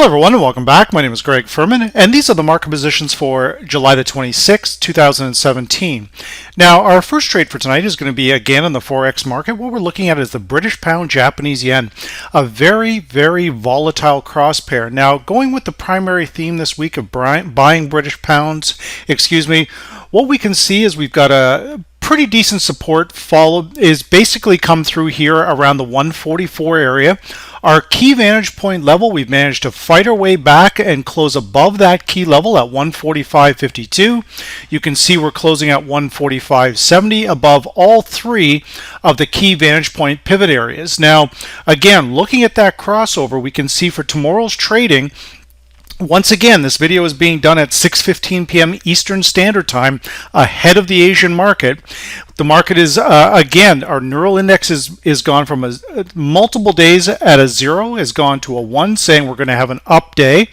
Hello everyone and welcome back. My name is Greg Furman and these are the market positions for July the 26th, 2017. Now our first trade for tonight is going to be again in the Forex market. What we're looking at is the British pound Japanese yen, a very volatile cross pair. Now going with the primary theme this week of buying British pounds, what we can see is we've got a pretty decent support is basically come through here around the 144 area. Our key vantage point level, we've managed to fight our way back and close above that key level at 145.52. You can see we're closing at 145.70 above all three of the key vantage point pivot areas. Now, again, looking at that crossover, we can see for tomorrow's trading, once again, this video is being done at 6:15 p.m. Eastern Standard Time ahead of the Asian market. The market is, again, our neural index is gone from multiple days at a 0, has gone to a 1, saying we're going to have an up day.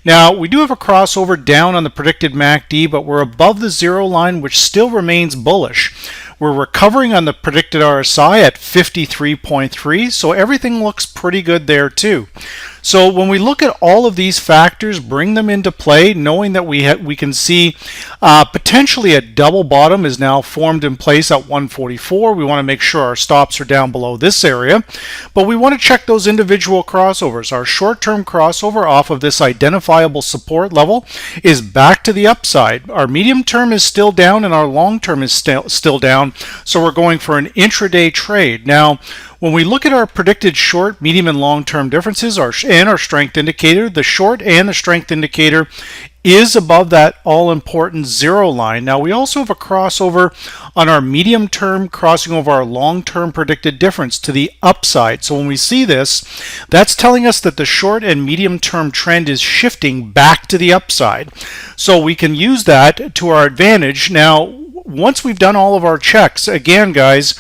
Now, we do have a crossover down on the predicted MACD, but we're above the 0 line, which still remains bullish. We're recovering on the predicted RSI at 53.3, so everything looks pretty good there too. So when we look at all of these factors, bring them into play, knowing that we can see potentially a double bottom is now formed in place at 144. We want to make sure our stops are down below this area, but we want to check those individual crossovers. Our short-term crossover off of this identifiable support level is back to the upside. Our medium term is still down and our long term is still down, so we're going for an intraday trade. Now, when we look at our predicted short, medium, and long-term differences and our strength indicator, the short and the strength indicator is above that all-important 0 line. Now, we also have a crossover on our medium term crossing over our long-term predicted difference to the upside. So when we see this, that's telling us that the short and medium term trend is shifting back to the upside. So we can use that to our advantage. Now, once we've done all of our checks, again, guys,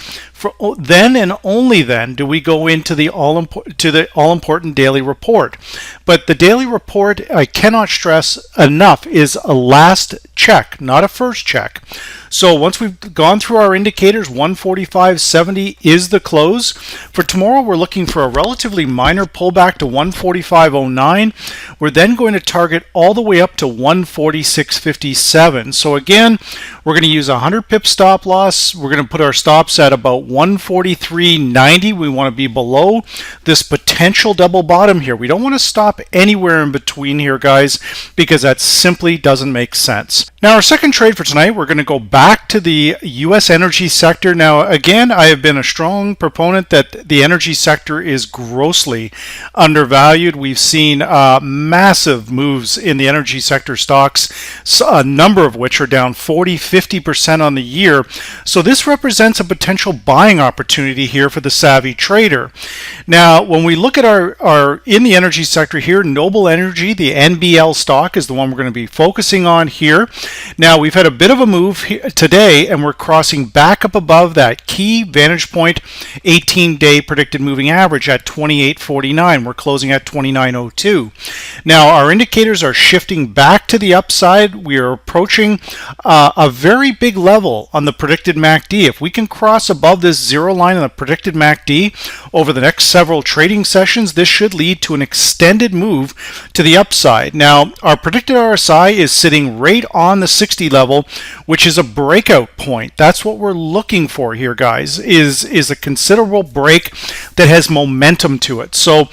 then and only then do we go into the all-important daily report. But the daily report, I cannot stress enough, is a last check, not a first check. So once we've gone through our indicators, 145.70 is the close. For tomorrow, we're looking for a relatively minor pullback to 145.09. We're then going to target all the way up to 146.57. So again, we're going to use a 100 pip stop loss. We're going to put our stops at about 143.90. We want to be below this potential double bottom here. We don't want to stop anywhere in between here, guys, because that simply doesn't make sense. Now, our second trade for tonight, we're going to go back to the U.S. energy sector. Now, again, I have been a strong proponent that the energy sector is grossly undervalued. We've seen massive moves in the energy sector stocks, a number of which are down 40-50% on the year. So this represents a potential buying opportunity here for the savvy trader. Now, when we look at our in the energy sector here, Nobel Energy, the NBL stock, is the one we're going to be focusing on here. Now, we've had a bit of a move today, and we're crossing back up above that key vantage point 18-day predicted moving average at 28.49. We're closing at 29.02. Now, our indicators are shifting back to the upside. We are approaching a very big level on the predicted MACD. If we can cross above this 0 line on the predicted MACD over the next several trading sessions, this should lead to an extended move to the upside. Now, our predicted RSI is sitting right on the 60 level, which is a breakout point. That's what we're looking for here, guys, is a considerable break that has momentum to it. So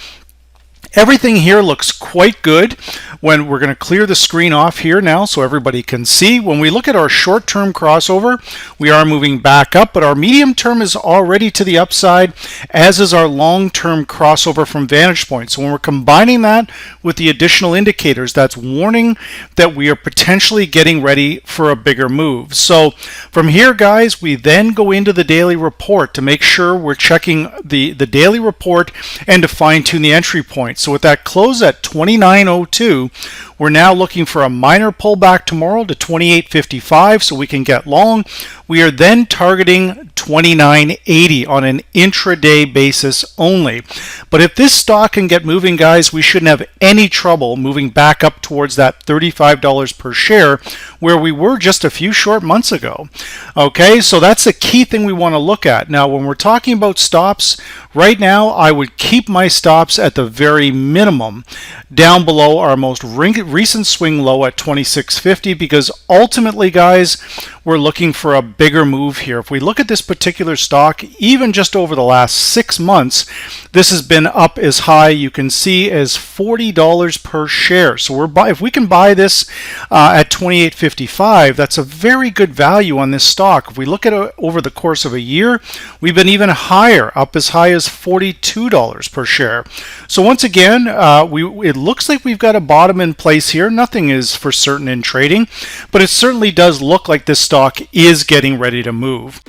everything here looks quite good. When we're going to clear the screen off here now so everybody can see. When we look at our short-term crossover, we are moving back up, but our medium term is already to the upside, as is our long-term crossover from VantagePoint. So when we're combining that with the additional indicators, that's warning that we are potentially getting ready for a bigger move. So from here, guys, we then go into the daily report to make sure we're checking the daily report and to fine-tune the entry point. So with that close at 29.02, We're now looking for a minor pullback tomorrow to 28.55 so we can get long. We are then targeting 29.80 on an intraday basis only. But if this stock can get moving, guys, we shouldn't have any trouble moving back up towards that $35 per share where we were just a few short months ago. Okay, so that's a key thing we want to look at. Now, when we're talking about stops, right now I would keep my stops at the very minimum down below our most recent swing low at 26.50, because ultimately, guys, we're looking for a bigger move here. If we look at this particular stock, even just over the last 6 months, this has been up as high, you can see, as $40 per share. So if we can buy this at 28.55, that's a very good value on this stock. If we look at it over the course of a year, we've been even higher, up as high as $42 per share. So once again, it looks like we've got a bottom in place here. Nothing is for certain in trading, but it certainly does look like this stock is getting ready to move.